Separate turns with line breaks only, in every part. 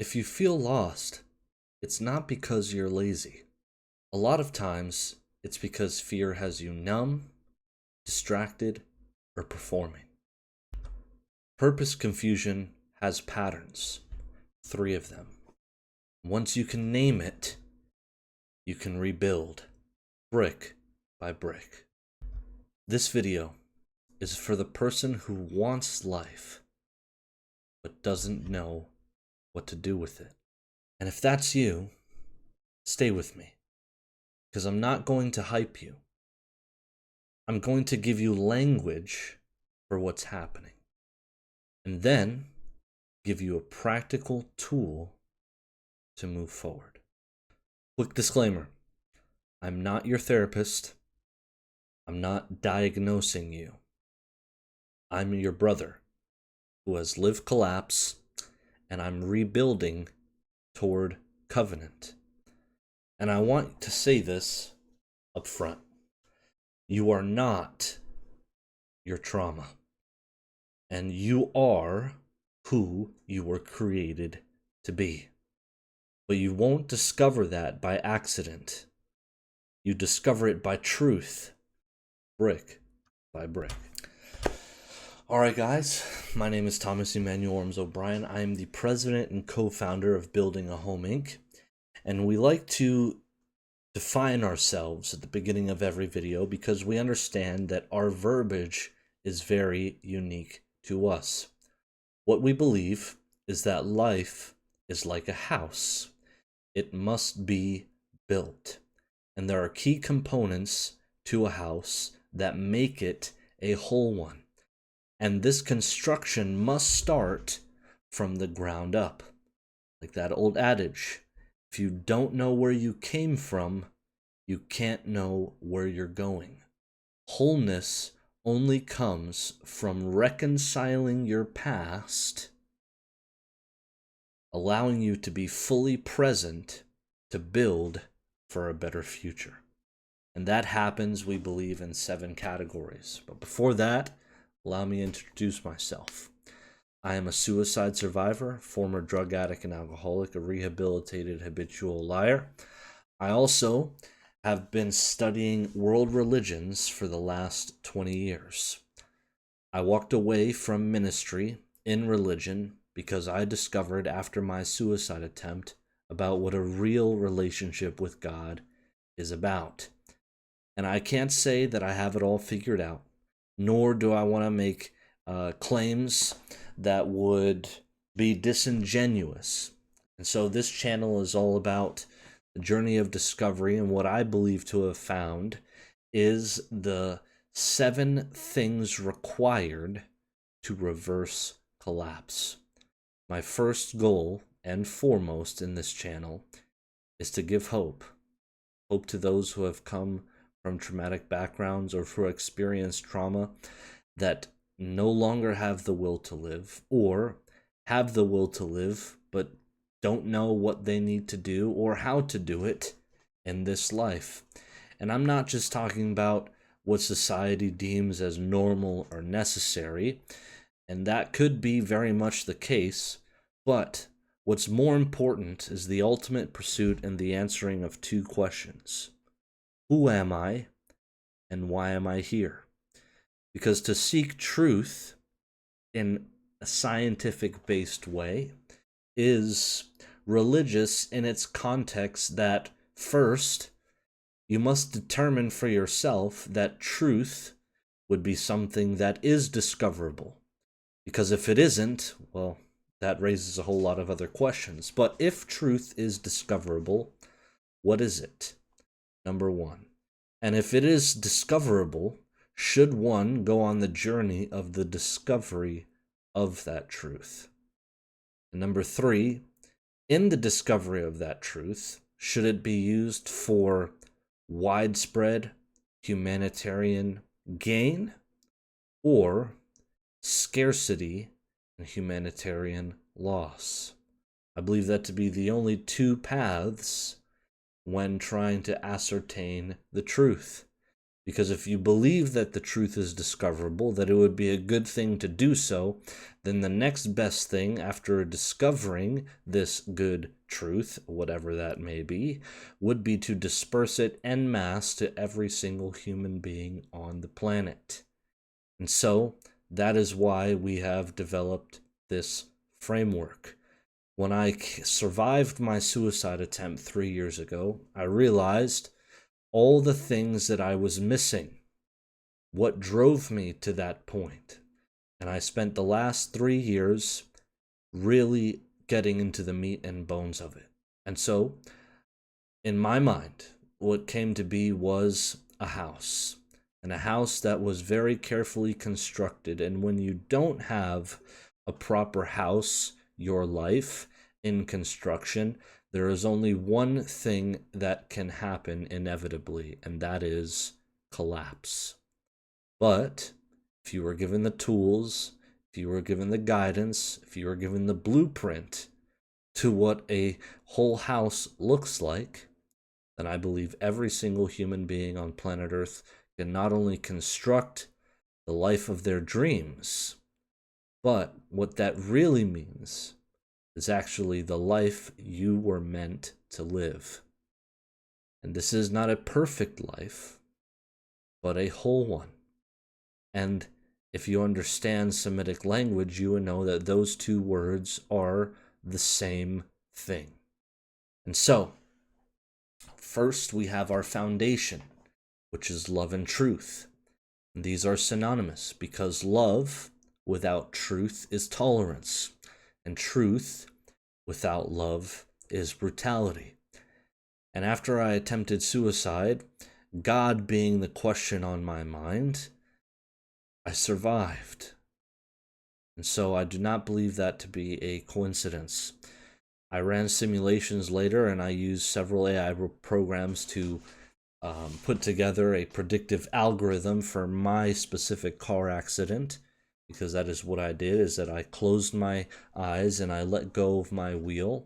If you feel lost, it's not because you're lazy. A lot of times, it's because fear has you numb, distracted, or performing. Purpose confusion has patterns, 3 of them. Once you can name it, you can rebuild, brick by brick. This video is for the person who wants life, but doesn't know what to do with it. And if that's you, stay with me, because I'm not going to hype you. I'm going to give you language for what's happening, and then give you a practical tool to move forward. Quick disclaimer, I'm not your therapist. I'm not diagnosing you. I'm your brother who has lived collapse, and I'm rebuilding toward covenant. And I want to say this up front. You are not your trauma, and you are who you were created to be. But you won't discover that by accident. You discover it by truth, brick by brick. Alright guys, my name is Thomas Emmanuel Orms O'Brien. I am the president and co-founder of Building a Home Inc. And we like to define ourselves at the beginning of every video because we understand that our verbiage is very unique to us. What we believe is that life is like a house. It must be built. And there are key components to a house that make it a whole one. And this construction must start from the ground up. Like that old adage, if you don't know where you came from, you can't know where you're going. Wholeness only comes from reconciling your past, allowing you to be fully present to build for a better future. And that happens, we believe, in 7 categories. But before that, allow me to introduce myself. I am a suicide survivor, former drug addict and alcoholic, a rehabilitated habitual liar. I also have been studying world religions for the last 20 years. I walked away from ministry in religion because I discovered after my suicide attempt about what a real relationship with God is about. And I can't say that I have it all figured out, nor do I want to make claims that would be disingenuous. And so this channel is all about the journey of discovery, and what I believe to have found is the 7 things required to reverse collapse. My first goal and foremost in this channel is to give hope. Hope to those who have come from traumatic backgrounds or who experience trauma that no longer have the will to live, or have the will to live but don't know what they need to do or how to do it in this life. And I'm not just talking about what society deems as normal or necessary, and that could be very much the case, but what's more important is the ultimate pursuit and the answering of 2 questions. Who am I, and why am I here? Because to seek truth in a scientific-based way is religious in its context that, first, you must determine for yourself that truth would be something that is discoverable. Because if it isn't, well, that raises a whole lot of other questions. But if truth is discoverable, what is it? Number 1. And if it is discoverable, should one go on the journey of the discovery of that truth? And number 3, in the discovery of that truth, should it be used for widespread humanitarian gain or scarcity and humanitarian loss? I believe that to be the only 2 paths when trying to ascertain the truth. Because if you believe that the truth is discoverable, that it would be a good thing to do so, then the next best thing after discovering this good truth, whatever that may be, would be to disperse it en masse to every single human being on the planet. And so that is why we have developed this framework. When I survived my suicide attempt 3 years ago, I realized all the things that I was missing, what drove me to that point. And I spent the last 3 years really getting into the meat and bones of it. And so, in my mind, what came to be was a house. And a house that was very carefully constructed. And when you don't have a proper house, your life, in construction, there is only one thing that can happen inevitably, and that is collapse. But if you were given the tools, if you were given the guidance, if you were given the blueprint to what a whole house looks like, then I believe every single human being on planet Earth can not only construct the life of their dreams, but what that really means is actually the life you were meant to live. And this is not a perfect life, but a whole one. And if you understand Semitic language, you would know that those two words are the same thing. And so, first we have our foundation, which is love and truth. And these are synonymous because love without truth is tolerance, and truth without love is brutality. And after I attempted suicide, God being the question on my mind, I survived. And so I do not believe that to be a coincidence. I ran simulations later, and I used several AI programs to put together a predictive algorithm for my specific car accident, because that is what I did, is that I closed my eyes and I let go of my wheel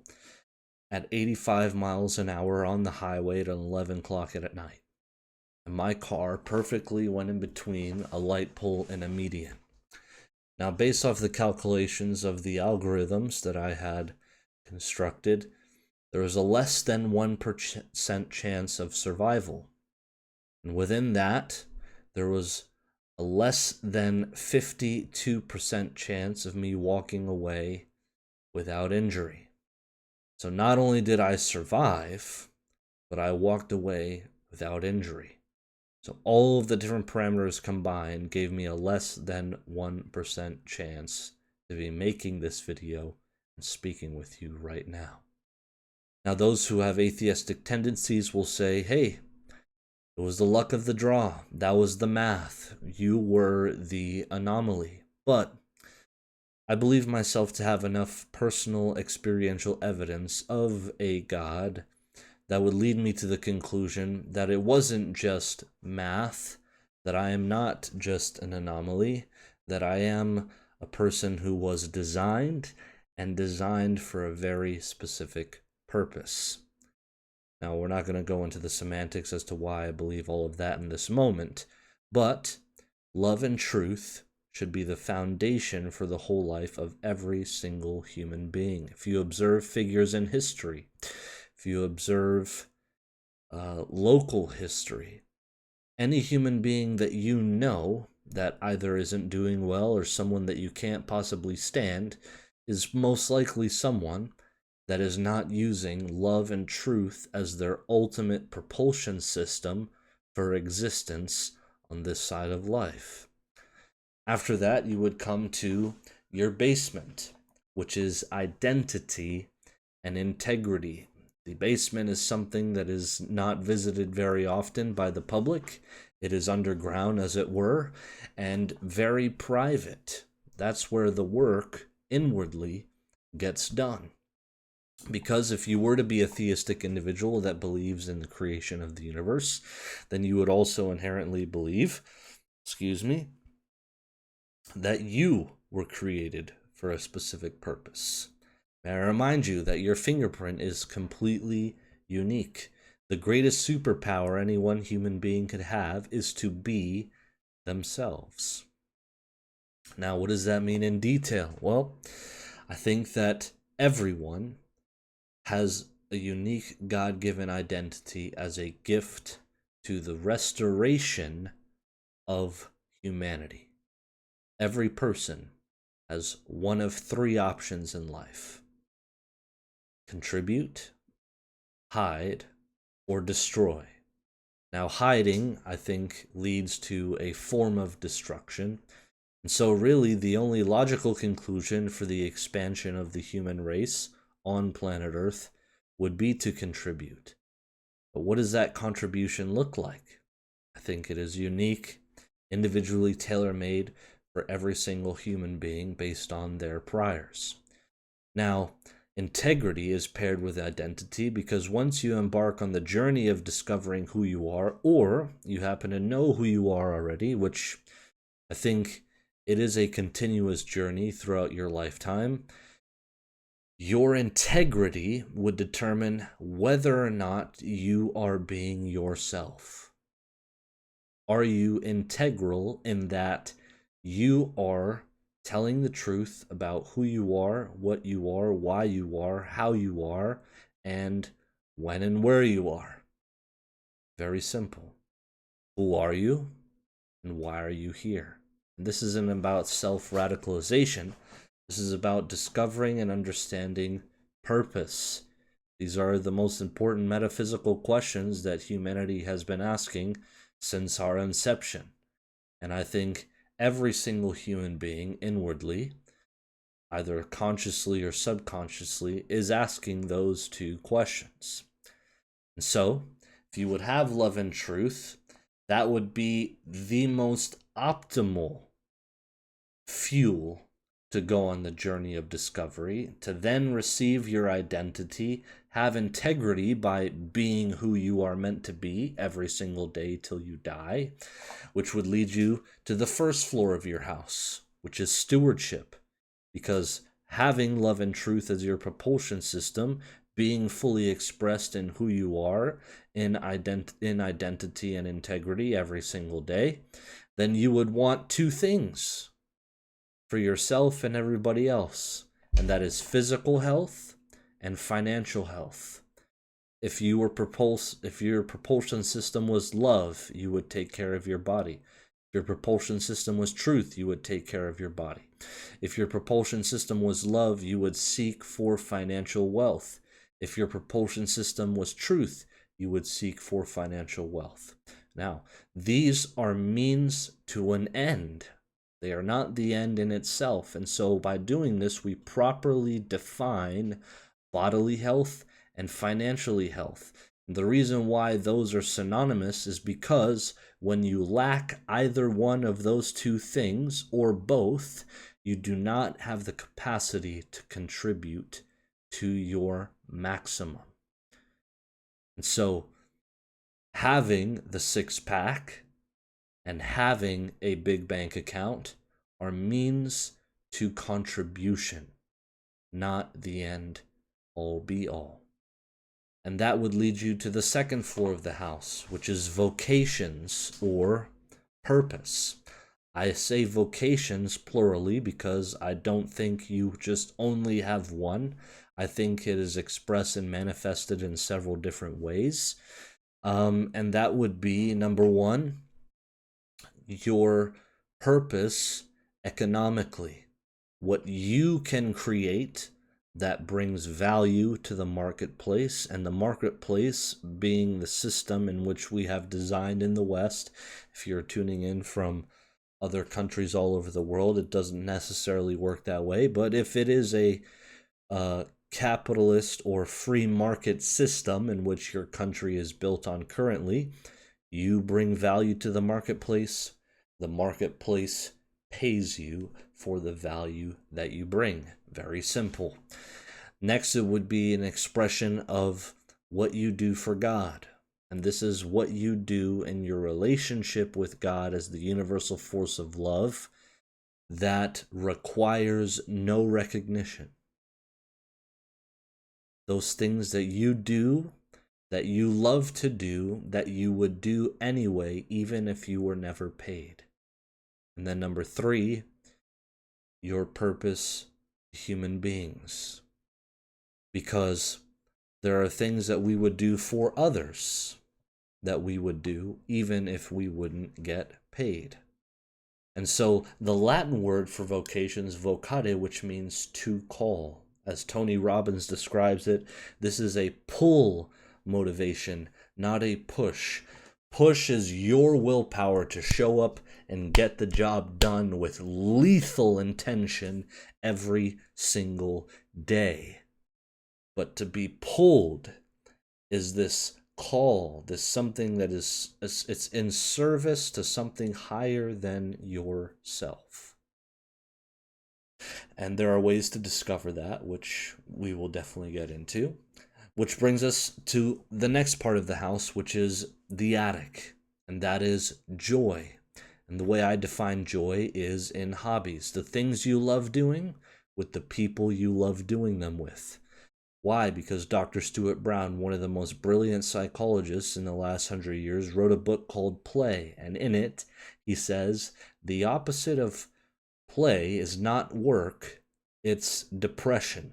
at 85 miles an hour on the highway at 11 o'clock at night. And my car perfectly went in between a light pole and a median. Now, based off the calculations of the algorithms that I had constructed, there was a less than 1% chance of survival. And within that, there was a less than 52% chance of me walking away without injury. So not only did I survive, but I walked away without injury. So all of the different parameters combined gave me a less than 1% chance to be making this video and speaking with you right now. Now, those who have atheistic tendencies will say, hey, it was the luck of the draw. That was the math. You were the anomaly. But I believe myself to have enough personal experiential evidence of a God that would lead me to the conclusion that it wasn't just math, that I am not just an anomaly, that I am a person who was designed for a very specific purpose. Now, we're not going to go into the semantics as to why I believe all of that in this moment, but love and truth should be the foundation for the whole life of every single human being. If you observe figures in history, if you observe local history, any human being that you know that either isn't doing well or someone that you can't possibly stand is most likely someone that is not using love and truth as their ultimate propulsion system for existence on this side of life. After that, you would come to your basement, which is identity and integrity. The basement is something that is not visited very often by the public. It is underground, as it were, and very private. That's where the work inwardly gets done. Because if you were to be a theistic individual that believes in the creation of the universe, then you would also inherently believe, that you were created for a specific purpose. May I remind you that your fingerprint is completely unique. The greatest superpower any one human being could have is to be themselves. Now, what does that mean in detail? Well, I think that everyone has a unique God given identity as a gift to the restoration of humanity. Every person has one of three options in life: contribute, hide, or destroy. Now, hiding, I think, leads to a form of destruction. And so, really, the only logical conclusion for the expansion of the human race on planet Earth would be to contribute. But what does that contribution look like? I think it is unique, individually tailor-made for every single human being based on their priors. Now, integrity is paired with identity because once you embark on the journey of discovering who you are, or you happen to know who you are already, which I think it is a continuous journey throughout your lifetime, your integrity would determine whether or not you are being yourself. Are you integral in that you are telling the truth about who you are, what you are, why you are, how you are, and when and where you are? Very simple. Who are you, and why are you here? And this isn't about self-radicalization. This is about discovering and understanding purpose. These are the most important metaphysical questions that humanity has been asking since our inception. And I think every single human being inwardly, either consciously or subconsciously, is asking those two questions. And so, if you would have love and truth, that would be the most optimal fuel to go on the journey of discovery, to then receive your identity, have integrity by being who you are meant to be every single day till you die, which would lead you to the first floor of your house, which is stewardship. Because having love and truth as your propulsion system, being fully expressed in who you are, in identity and integrity every single day, then you would want two things for yourself and everybody else, and that is physical health and financial health. If your propulsion system was love, you would take care of your body. If your propulsion system was truth, you would take care of your body. If your propulsion system was love, you would seek for financial wealth. If your propulsion system was truth, you would seek for financial wealth. Now, these are means to an end. They are not the end in itself. And so by doing this, we properly define bodily health and financially health. And the reason why those are synonymous is because when you lack either one of those two things or both, you do not have the capacity to contribute to your maximum. And so having the six-pack and having a big bank account are means to contribution, not the end all be all. And that would lead you to the second floor of the house, which is vocations or purpose. I say vocations plurally because I don't think you just only have one. I think it is expressed and manifested in several different ways. And that would be, number one, your purpose economically, what you can create that brings value to the marketplace, and the marketplace being the system in which we have designed in the West. If you're tuning in from other countries all over the world, it doesn't necessarily work that way, but if it is a capitalist or free market system in which your country is built on currently, you bring value to the marketplace pays you for the value that you bring. Very simple. Next, it would be an expression of what you do for God. And this is what you do in your relationship with God as the universal force of love that requires no recognition. Those things that you do that you love to do that you would do anyway, even if you were never paid. And then number 3, your purpose to human beings. Because there are things that we would do for others that we would do even if we wouldn't get paid. And so the Latin word for vocation is vocare, which means to call. As Tony Robbins describes it, this is a pull motivation, not a push. Push is your willpower to show up and get the job done with lethal intention every single day. But to be pulled is this call, this something that it's in service to something higher than yourself. And there are ways to discover that, which we will definitely get into. Which brings us to the next part of the house, which is the attic, and that is joy. And the way I define joy is in hobbies, the things you love doing with the people you love doing them with. Why? Because Dr. Stuart Brown, one of the most brilliant psychologists in the last 100 years, wrote a book called Play. And in it, he says, the opposite of play is not work, it's depression.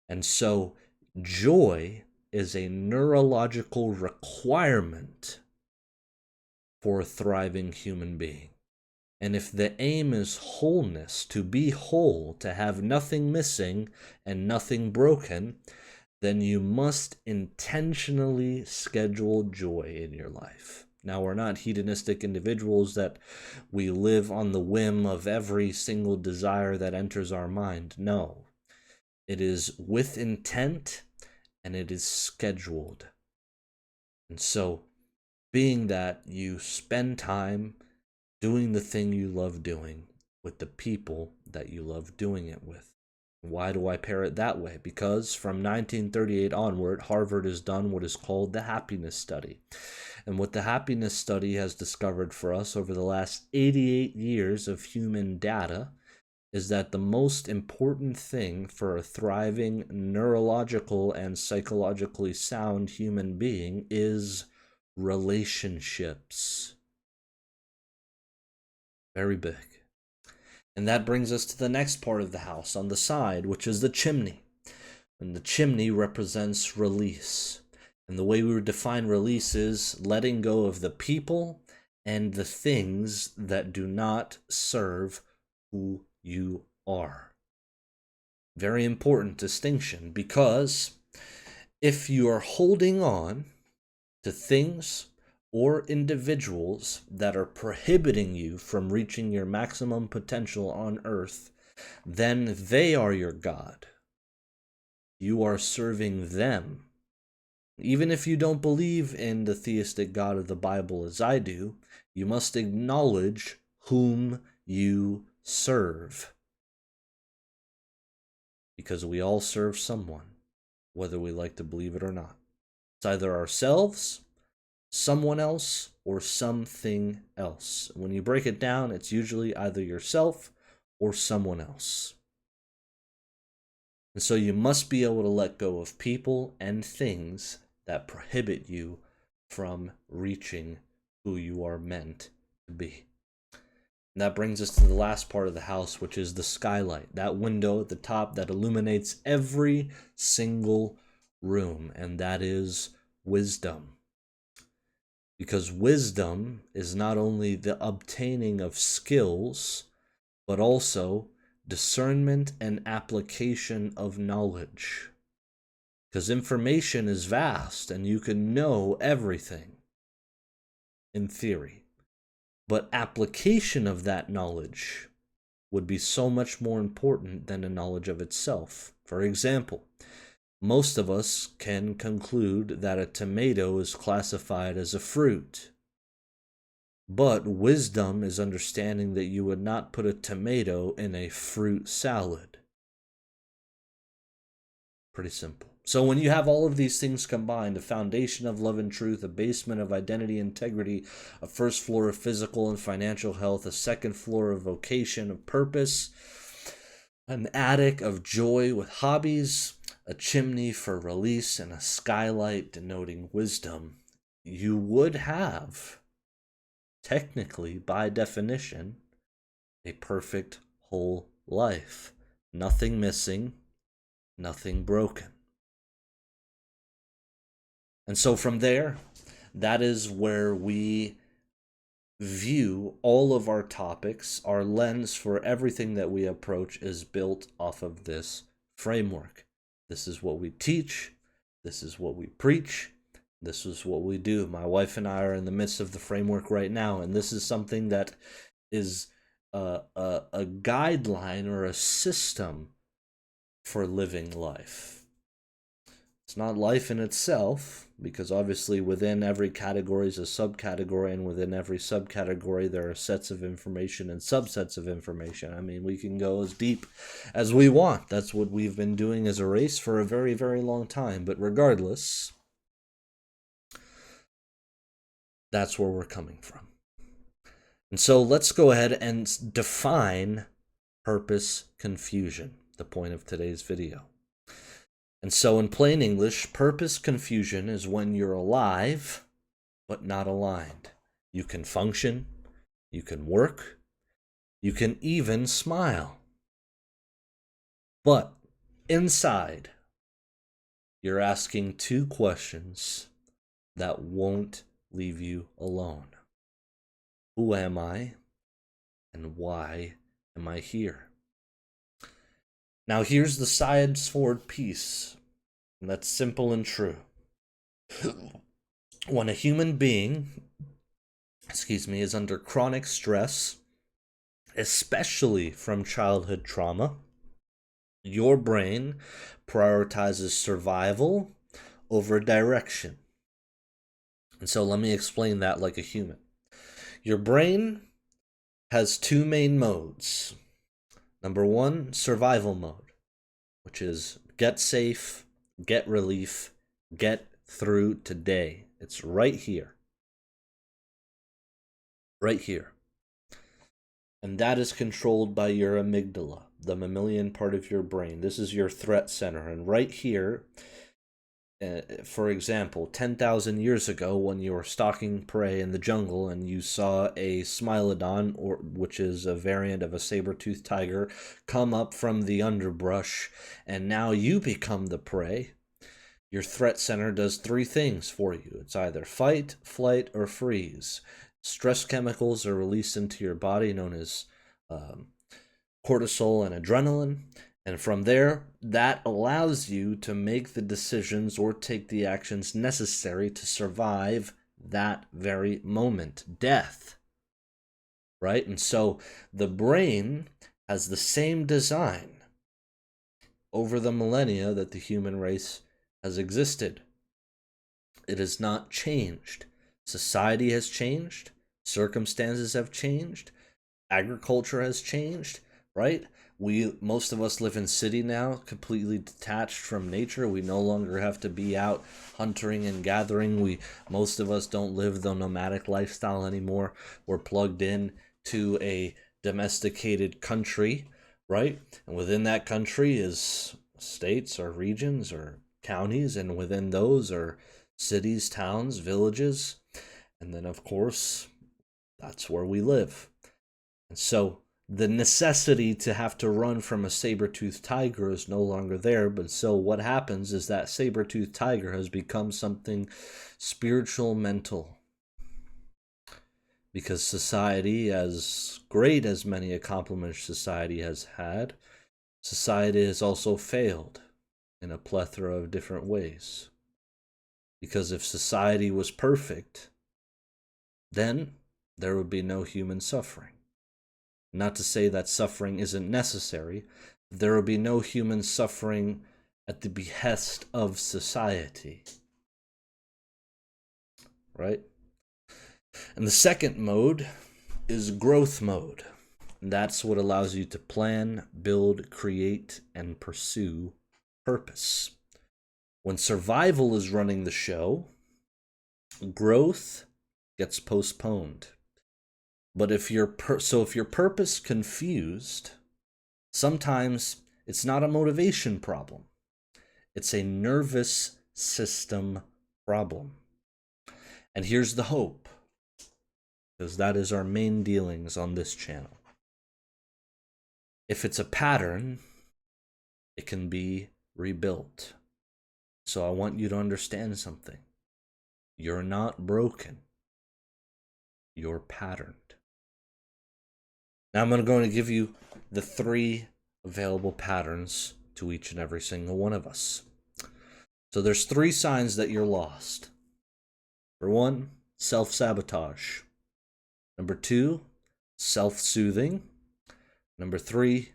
And so joy is a neurological requirement for a thriving human being. And if the aim is wholeness, to be whole, to have nothing missing and nothing broken, then you must intentionally schedule joy in your life. Now, we're not hedonistic individuals that we live on the whim of every single desire that enters our mind. No. It is with intent and it is scheduled. And so, being that you spend time doing the thing you love doing with the people that you love doing it with. Why do I pair it that way? Because from 1938 onward, Harvard has done what is called the happiness study. And what the happiness study has discovered for us over the last 88 years of human data is that the most important thing for a thriving, neurological, and psychologically sound human being is relationships. Very big. And that brings us to the next part of the house on the side, which is the chimney. And the chimney represents release. And the way we would define release is letting go of the people and the things that do not serve who you are. Very important distinction, because if you are holding on to things or individuals that are prohibiting you from reaching your maximum potential on earth, then they are your God. You are serving them. Even if you don't believe in the theistic God of the Bible as I do, you must acknowledge whom you serve. Because we all serve someone, whether we like to believe it or not. It's either ourselves, someone else, or something else. When you break it down, it's usually either yourself or someone else. And so you must be able to let go of people and things that prohibit you from reaching who you are meant to be. And that brings us to the last part of the house, which is the skylight, that window at the top that illuminates every single room, and that is wisdom. Because wisdom is not only the obtaining of skills, but also discernment and application of knowledge. Because information is vast and you can know everything in theory. But application of that knowledge would be so much more important than the knowledge of itself. For example, most of us can conclude that a tomato is classified as a fruit. But wisdom is understanding that you would not put a tomato in a fruit salad. Pretty simple. So when you have all of these things combined, a foundation of love and truth, a basement of identity and integrity, a first floor of physical and financial health, a second floor of vocation, of purpose, an attic of joy with hobbies, a chimney for release and a skylight denoting wisdom, you would have, technically, by definition, a perfect whole life. Nothing missing, nothing broken. And so from there, that is where we view all of our topics. Our lens for everything that we approach is built off of this framework. This is what we teach. This is what we preach. This is what we do. My wife and I are in the midst of the framework right now, and this is something that is a guideline or a system for living life. It's not life in itself, because obviously within every category is a subcategory, and within every subcategory there are sets of information and subsets of information. I mean, we can go as deep as we want. That's what we've been doing as a race for a very, very long time. But regardless, that's where we're coming from. And so let's go ahead and define purpose confusion, the point of today's video. And so in plain English, purpose confusion is when you're alive, but not aligned. You can function, you can work, you can even smile. But inside, you're asking two questions that won't leave you alone. Who am I, and why am I here? Now here's the science forward piece, and that's simple and true. When a human being, is under chronic stress, especially from childhood trauma, your brain prioritizes survival over direction. And so let me explain that like a human. Your brain has two main modes. Number one, survival mode, which is get safe, get relief, get through today. It's right here. Right here. And that is controlled by your amygdala, the mammalian part of your brain. This is your threat center. And right here, for example, 10,000 years ago, when you were stalking prey in the jungle and you saw a smilodon, which is a variant of a saber-toothed tiger, come up from the underbrush, and now you become the prey, your threat center does three things for you. It's either fight, flight, or freeze. Stress chemicals are released into your body known as cortisol and adrenaline. And from there, that allows you to make the decisions or take the actions necessary to survive that very moment, death. Right? And so the brain has the same design over the millennia that the human race has existed. It has not changed. Society has changed. Circumstances have changed. Agriculture has changed, right? Most of us live in city now, completely detached from nature. We no longer have to be out hunting and gathering. Most of us don't live the nomadic lifestyle anymore. We're plugged in to a domesticated country, right? And within that country is states or regions or counties, and within those are cities, towns, villages, and then of course that's where we live. And so the necessity to have to run from a saber-toothed tiger is no longer there. But so what happens is that saber-toothed tiger has become something spiritual, mental. Because society, as great as many accomplishments society has had, society has also failed in a plethora of different ways. Because if society was perfect, then there would be no human suffering. Not to say that suffering isn't necessary. There will be no human suffering at the behest of society. Right? And the second mode is growth mode. And that's what allows you to plan, build, create, and pursue purpose. When survival is running the show, growth gets postponed. But if your purpose confused, sometimes it's not a motivation problem. It's a nervous system problem. And here's the hope, because that is our main dealings on this channel. If it's a pattern, it can be rebuilt. So I want you to understand something. You're not broken. You're patterned. Now I'm going to give you the 3 available patterns to each and every single one of us. So there's 3 signs that you're lost. Number 1, self-sabotage. Number 2, self-soothing. Number 3,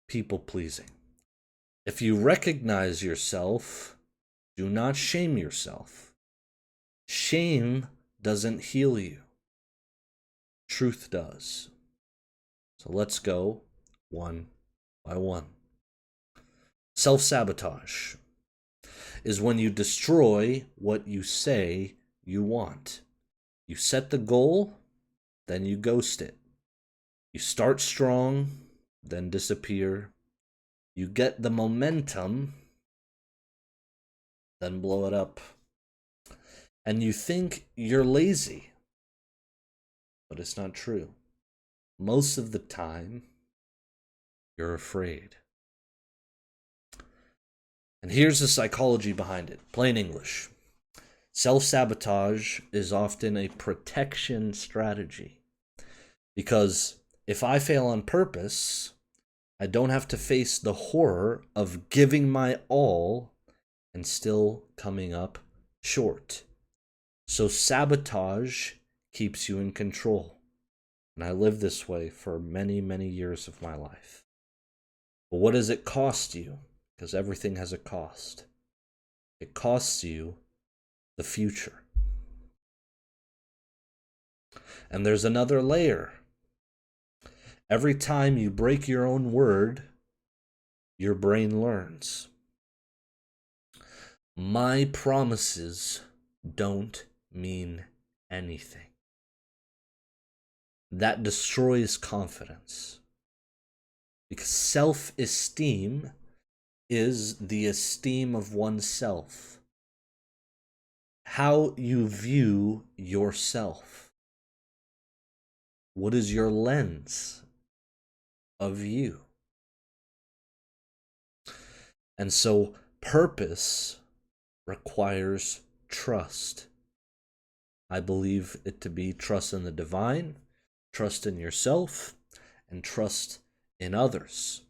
people-pleasing. If you recognize yourself, do not shame yourself. Shame doesn't heal you. Truth does. So let's go one by one. Self-sabotage is when you destroy what you say you want. You set the goal, then you ghost it. You start strong, then disappear. You get the momentum, then blow it up. And you think you're lazy, but it's not true. Most of the time, you're afraid. And here's the psychology behind it. Plain English. Self-sabotage is often a protection strategy. Because if I fail on purpose, I don't have to face the horror of giving my all and still coming up short. So sabotage keeps you in control. And I lived this way for many, many years of my life. But what does it cost you? Because everything has a cost. It costs you the future. And there's another layer. Every time you break your own word, your brain learns. My promises don't mean anything. That destroys confidence. Because self-esteem is the esteem of oneself. How you view yourself. What is your lens of you? And so purpose requires trust. I believe it to be trust in the divine, trust in yourself, and trust in others.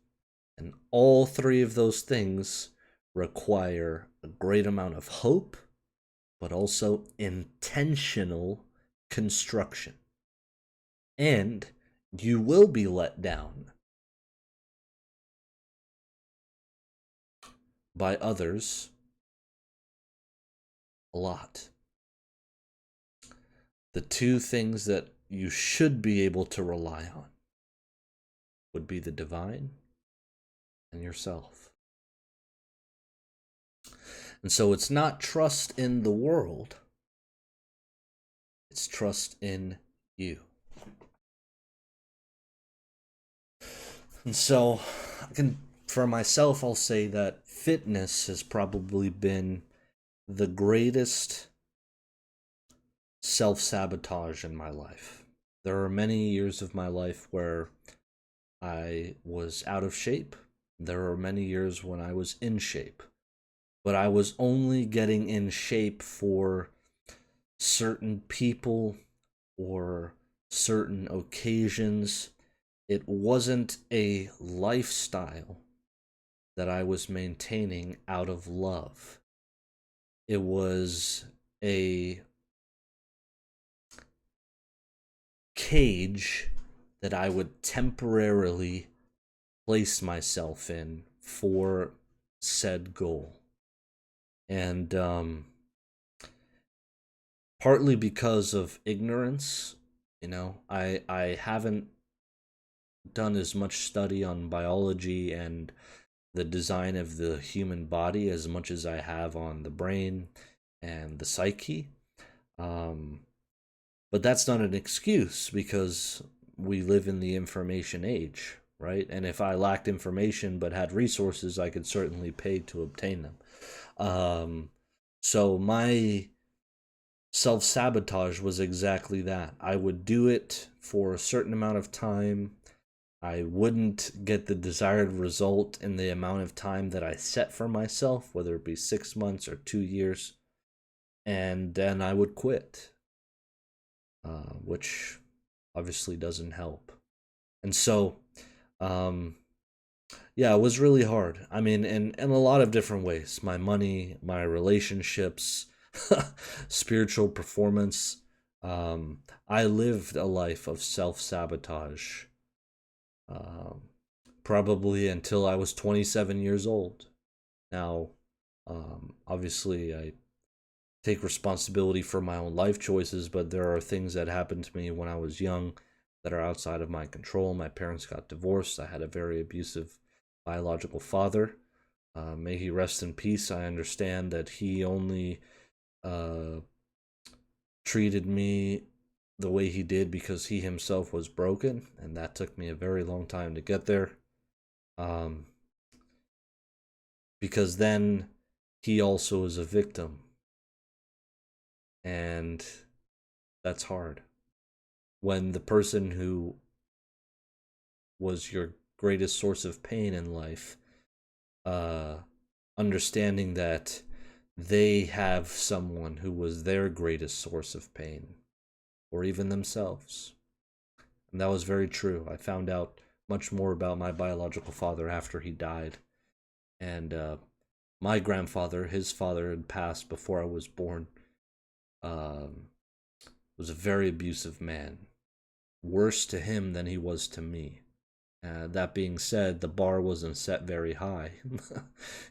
And all 3 of those things require a great amount of hope, but also intentional construction. And you will be let down by others a lot. The 2 things that you should be able to rely on would be the divine and yourself. And so it's not trust in the world, it's trust in you. And so, for myself, I'll say that fitness has probably been the greatest self-sabotage in my life. There are many years of my life where I was out of shape. There are many years when I was in shape. But I was only getting in shape for certain people or certain occasions. It wasn't a lifestyle that I was maintaining out of love. It was a cage that I would temporarily place myself in for said goal. And partly because of ignorance, I haven't done as much study on biology and the design of the human body as much as I have on the brain and the psyche. But that's not an excuse, because we live in the information age. right? And if I lacked information but had resources, I could certainly pay to obtain them. Um, so my self sabotage was exactly that. I would do it for a certain amount of time. I wouldn't get the desired result in the amount of time that I set for myself, whether it be 6 months or 2 years, and then I would quit, which obviously doesn't help. And so, um, yeah, it was really hard. I mean, in a lot of different ways. My money, my relationships, spiritual performance. I lived a life of self sabotage, um, probably until I was 27 years old. Now, obviously, I take responsibility for my own life choices, but there are things that happened to me when I was young that are outside of my control. My parents got divorced. I had a very abusive biological father. May he rest in peace. I understand that he only uh, treated me the way he did because he himself was broken, and that took me a very long time to get there. Um, because then he also is a victim, and that's hard. When the person who was your greatest source of pain in life, uh, understanding that they have someone who was their greatest source of pain, or even themselves. And that was very true. I found out much more about my biological father after he died. And my grandfather, his father, had passed before I was born, um, was a very abusive man, worse to him than he was to me. That being said, the bar wasn't set very high.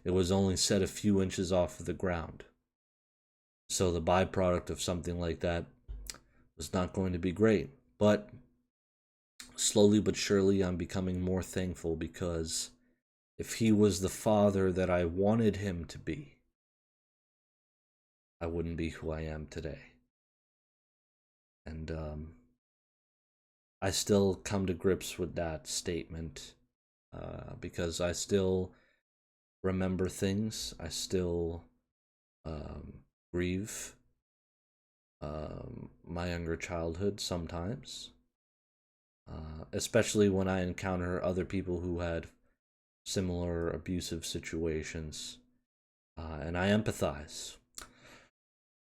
It was only set a few inches off of the ground. So the byproduct of something like that was not going to be great. But slowly but surely, I'm becoming more thankful because if he was the father that I wanted him to be, I wouldn't be who I am today. And I still come to grips with that statement because I still remember things. I still grieve my younger childhood sometimes, especially when I encounter other people who had similar abusive situations, and I empathize.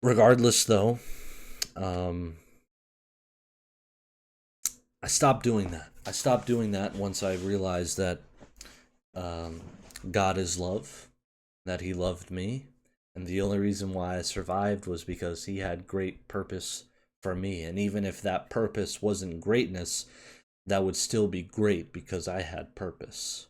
Regardless, though, um, I stopped doing that. I stopped doing that once I realized that um, God is love, that He loved me, and the only reason why I survived was because He had great purpose for me. And even if that purpose wasn't greatness, that would still be great because I had purpose,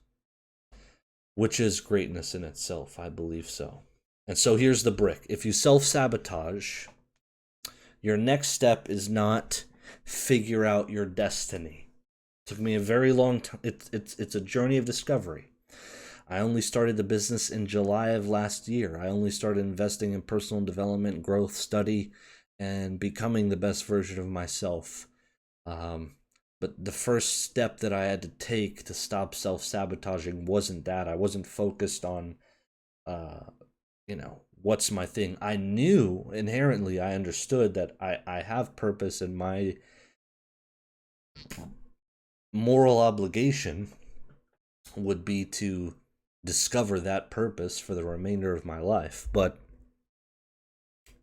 which is greatness in itself. I believe so. And so here's the brick: if you self sabotage, your next step is not figure out your destiny. It took me a very long time. It's a journey of discovery. I only started the business in July of last year. I only started investing in personal development, growth, study, and becoming the best version of myself. But the first step that I had to take to stop self sabotaging wasn't that. I wasn't focused on, uh, what's my thing. I knew inherently, I understood that I have purpose, and my moral obligation would be to discover that purpose for the remainder of my life. But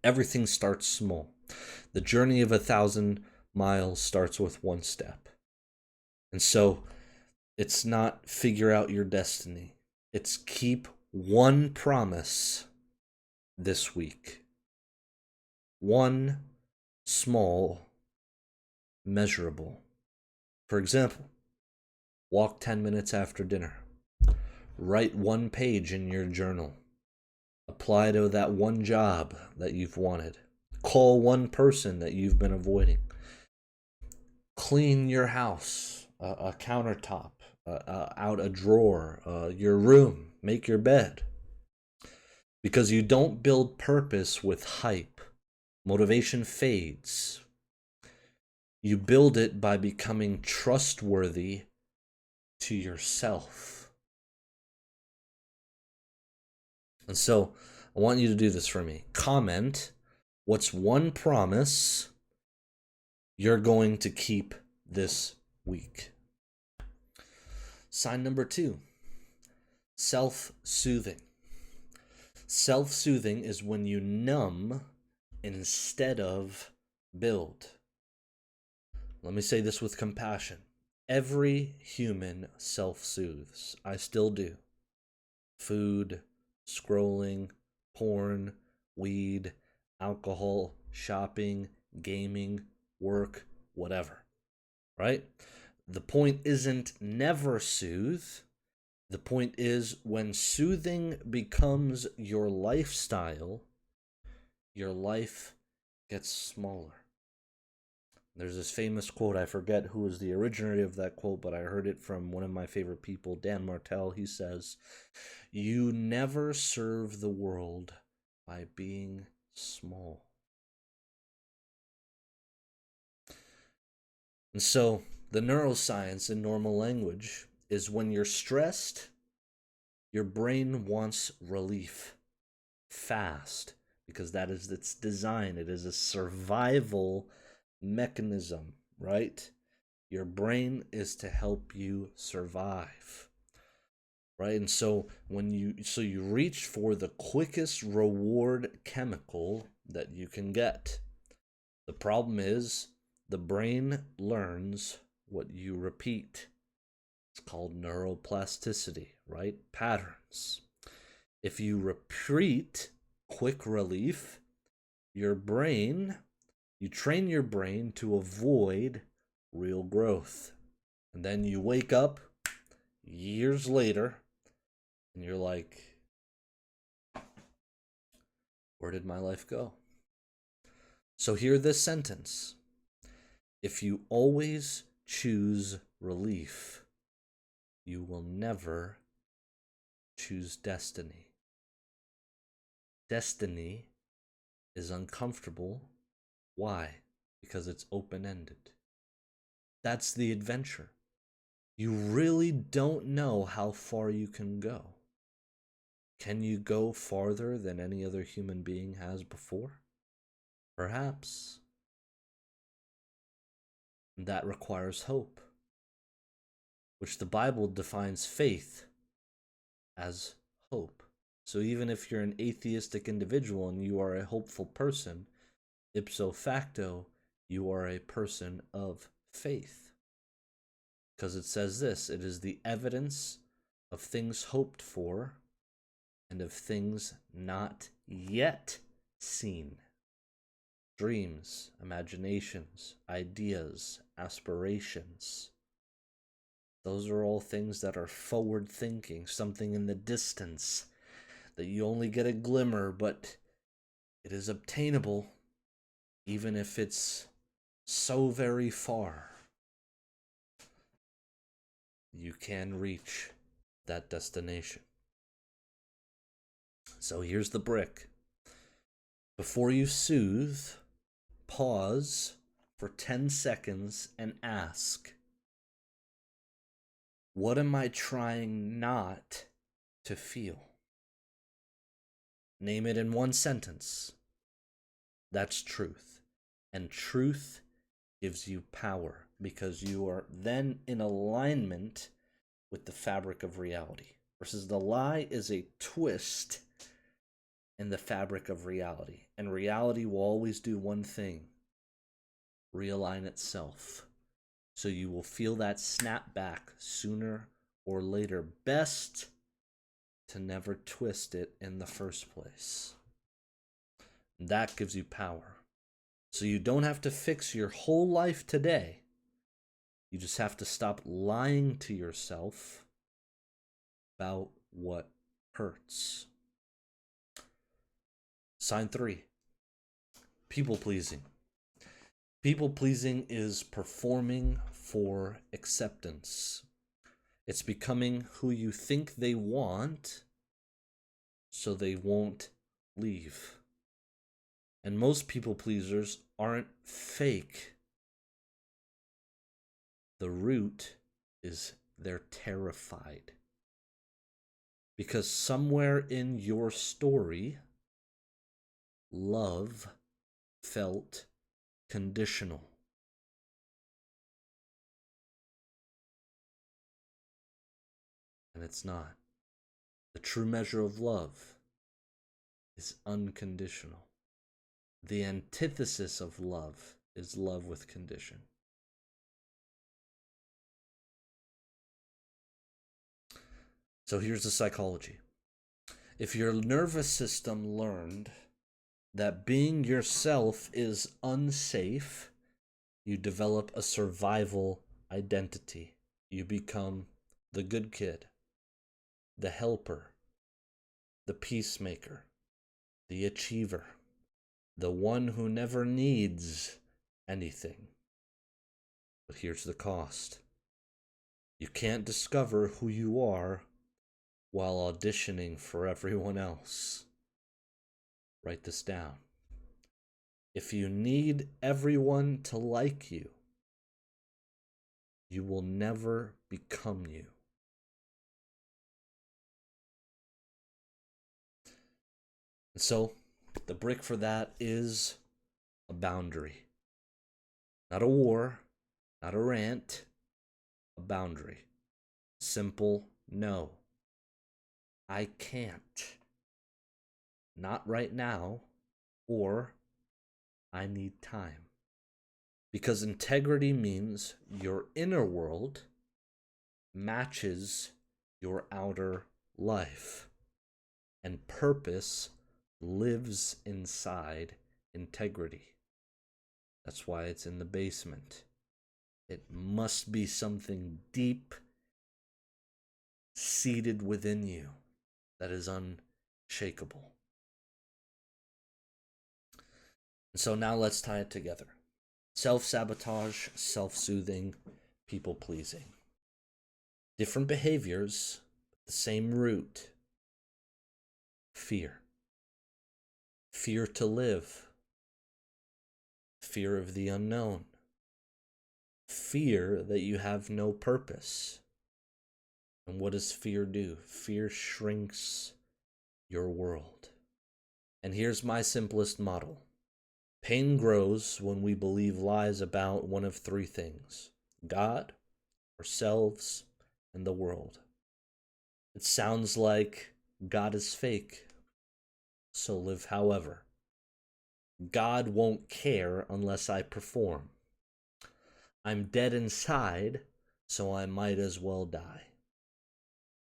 everything starts small. The journey of 1,000 miles starts with one step. And so it's not figure out your destiny, it's keep one promise this week. One small, measurable. For example, walk 10 minutes after dinner. Write one page in your journal. Apply to that one job that you've wanted. Call one person that you've been avoiding. Clean your house, a countertop, out a drawer, your room. Make your bed. Because you don't build purpose with hype. Motivation fades. You build it by becoming trustworthy to yourself. And so I want you to do this for me. Comment what's one promise you're going to keep this week. Sign number 2, self-soothing. Self-soothing is when you numb instead of build. Let me say this with compassion. Every human self-soothes. I still do. Food, scrolling, porn, weed, alcohol, shopping, gaming, work, whatever. Right? The point isn't never soothe. The point is when soothing becomes your lifestyle, your life gets smaller. There's this famous quote, I forget who was the originator of that quote, but I heard it from one of my favorite people, Dan Martell. He says, "You never serve the world by being small." And so the neuroscience in normal language is when you're stressed, your brain wants relief fast because that is its design. It is a survival mechanism, right? Your brain is to help you survive, right? And so when you reach for the quickest reward chemical that you can get. The problem is the brain learns what you repeat. It's called neuroplasticity, right? Patterns. If you repeat quick relief, you train your brain to avoid real growth. And then you wake up years later and you're like, where did my life go? So hear this sentence. If you always choose relief, you will never choose destiny. Destiny is uncomfortable. Why? Because it's open-ended. That's the adventure. You really don't know how far you can go. Can you go farther than any other human being has before? Perhaps. And that requires hope, which the Bible defines faith as hope. So even if you're an atheistic individual and you are a hopeful person, ipso facto, you are a person of faith. Because it says this, it is the evidence of things hoped for and of things not yet seen. Dreams, imaginations, ideas, aspirations. Those are all things that are forward thinking, something in the distance that you only get a glimmer, but it is obtainable even if it's so very far. You can reach that destination. So here's the brick. Before you soothe, pause for 10 seconds and ask, what am I trying not to feel? Name it in one sentence. That's truth. And truth gives you power because you are then in alignment with the fabric of reality. Versus the lie is a twist in the fabric of reality. And reality will always do one thing: realign itself. So you will feel that snap back sooner or later. Best to never twist it in the first place. That gives you power. So you don't have to fix your whole life today. You just have to stop lying to yourself about what hurts. Sign 3. People pleasing. People pleasing is performing for acceptance. It's becoming who you think they want so they won't leave. And most people pleasers aren't fake. The root is they're terrified. Because somewhere in your story, love felt conditional. And it's not. The true measure of love is unconditional. The antithesis of love is love with condition. So here's the psychology. If your nervous system learned that being yourself is unsafe, you develop a survival identity. You become the good kid, the helper, the peacemaker, the achiever, the one who never needs anything. But here's the cost. You can't discover who you are while auditioning for everyone else. Write this down. If you need everyone to like you, you will never become you. And so, the brick for that is a boundary. Not a war, not a rant, a boundary. Simple no. I can't. Not right now, or I need time. Because integrity means your inner world matches your outer life, and purpose lives inside integrity. That's why it's in the basement. It must be something deep seated within you that is unshakable. And so now let's tie it together. Self-sabotage, self-soothing, people-pleasing. Different behaviors, the same root. Fear. Fear to live. Fear of the unknown. Fear that you have no purpose. And what does fear do? Fear shrinks your world. And here's my simplest model. Pain grows when we believe lies about one of three things: God, ourselves, and the world. It sounds like God is fake, so live however. God won't care unless I perform. I'm dead inside, so I might as well die.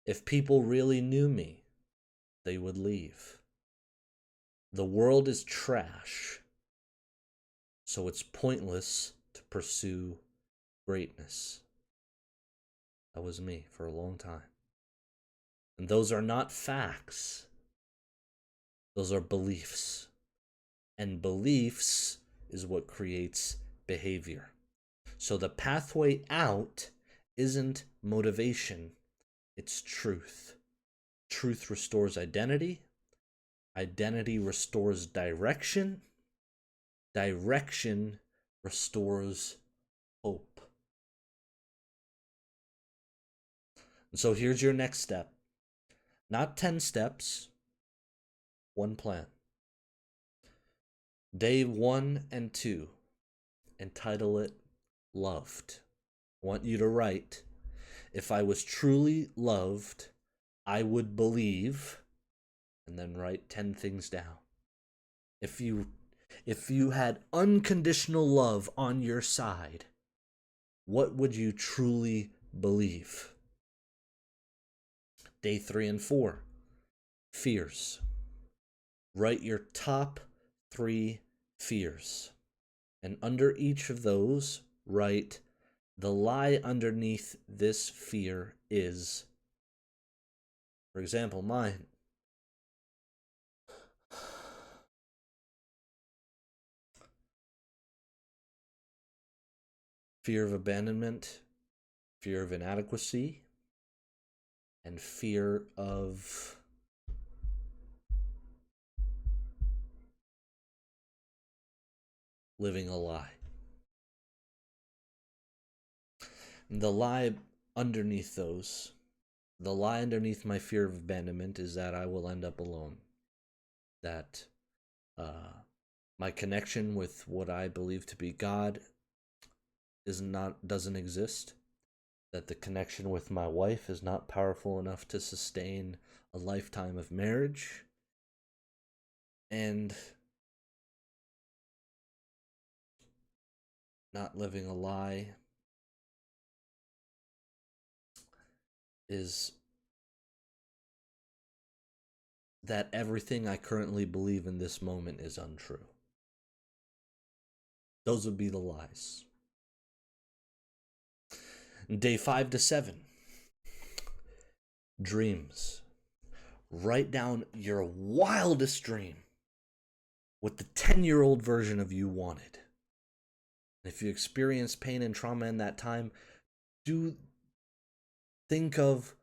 If people really knew me, they would leave. The world is trash, so it's pointless to pursue greatness. That was me for a long time. And those are not facts. Those are beliefs. And beliefs is what creates behavior. So the pathway out isn't motivation, it's truth. Truth restores identity. Identity restores direction. Direction restores hope. And so here's your next step. Not 10 steps, one plan. Day 1 and 2, entitle it Loved. I want you to write, if I was truly loved, I would believe, and then write 10 things down. If you had unconditional love on your side, what would you truly believe? Day 3 and 4, fears. Write your top 3 fears. And under each of those, write, the lie underneath this fear is, for example, mine. Fear of abandonment, fear of inadequacy, and fear of living a lie. And the lie underneath those, the lie underneath my fear of abandonment is that I will end up alone. That my connection with what I believe to be God doesn't exist. That the connection with my wife is not powerful enough to sustain a lifetime of marriage. And not living a lie is that everything I currently believe in this moment is untrue. Those would be the lies. Day 5 to 7. Dreams. Write down your wildest dream. What the 10-year-old version of you wanted. If you experienced pain and trauma in that time, think of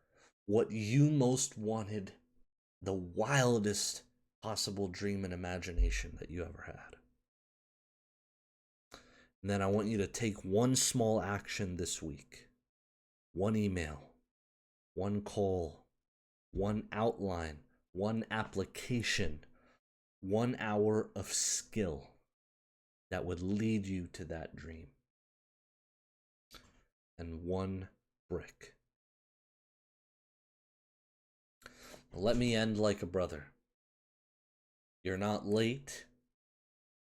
what you most wanted, the wildest possible dream and imagination that you ever had. And then I want you to take one small action this week. One email, one call, one outline, one application, 1 hour of skill that would lead you to that dream. And one brick. Let me end like a brother. You're not late.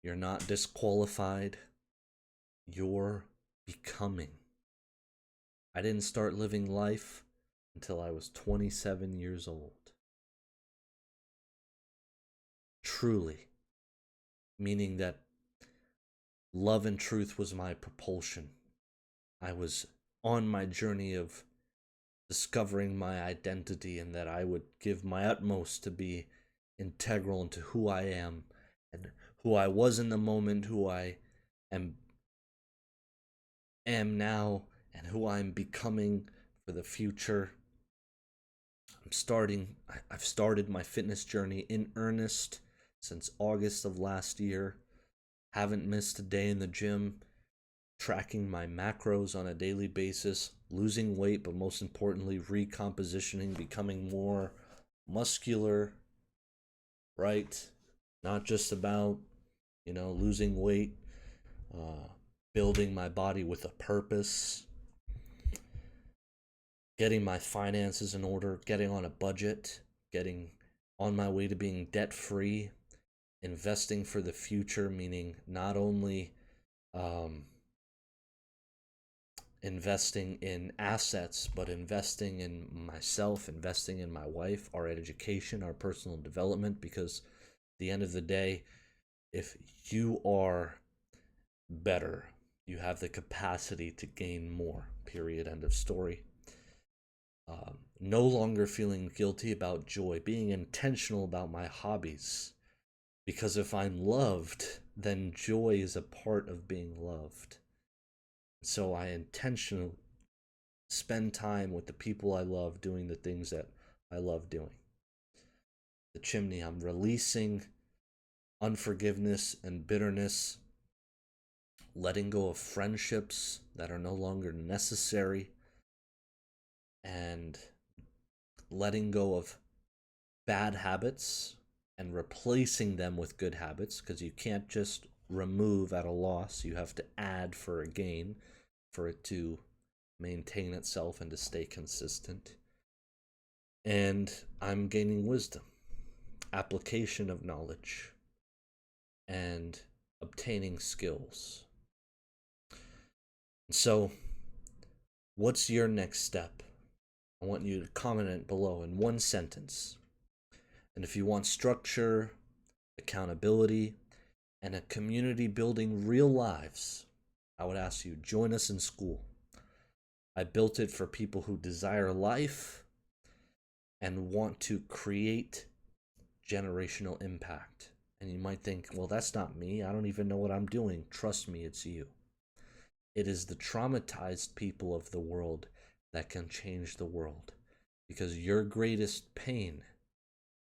You're not disqualified. You're becoming. I didn't start living life until I was 27 years old. Truly. Meaning that love and truth was my propulsion. I was on my journey of discovering my identity, and that I would give my utmost to be integral into who I am and who I was in the moment, who I am now, and who I'm becoming for the future. I've started my fitness journey in earnest since August of last year. Haven't missed a day in the gym, tracking my macros on a daily basis, losing weight, but most importantly, recompositioning, becoming more muscular, right? Not just about, losing weight, building my body with a purpose, getting my finances in order, getting on a budget, getting on my way to being debt-free, investing for the future, meaning not only investing in assets, but investing in myself, investing in my wife, our education, our personal development, because at the end of the day, if you are better, you have the capacity to gain more, period, end of story. No longer feeling guilty about joy, being intentional about my hobbies, because if I'm loved, then joy is a part of being loved. So I intentionally spend time with the people I love, doing the things that I love doing. The chimney, I'm releasing unforgiveness and bitterness, letting go of friendships that are no longer necessary, and letting go of bad habits and replacing them with good habits, because you can't just remove at a loss. You have to add for a gain for it to maintain itself and to stay consistent. And I'm gaining wisdom, application of knowledge, and obtaining skills. So, what's your next step? I want you to comment it below in one sentence. And if you want structure, accountability, and a community building real lives, I would ask you, join us in Skool. I built it for people who desire life and want to create generational impact. And you might think, well, that's not me. I don't even know what I'm doing. Trust me, it's you. It is the traumatized people of the world that can change the world, because your greatest pain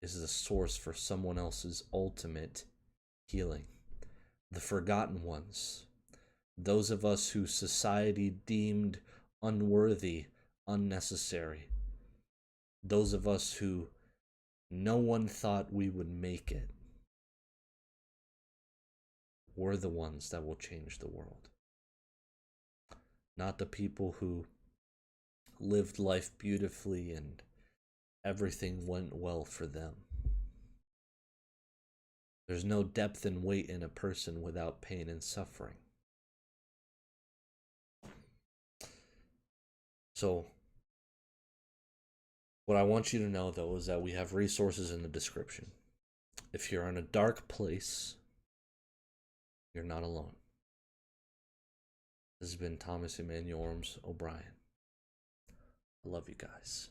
is the source for someone else's ultimate healing. The forgotten ones, those of us who society deemed unworthy unnecessary. Those of us who no one thought we would make it, we're the ones that will change the world. Not the people who lived life beautifully and everything went well for them. There's no depth and weight in a person without pain and suffering. So, what I want you to know, though, is that we have resources in the description. If you're in a dark place, you're not alone. This has been Thomas Emmanuel Orms O'Brien. I love you guys.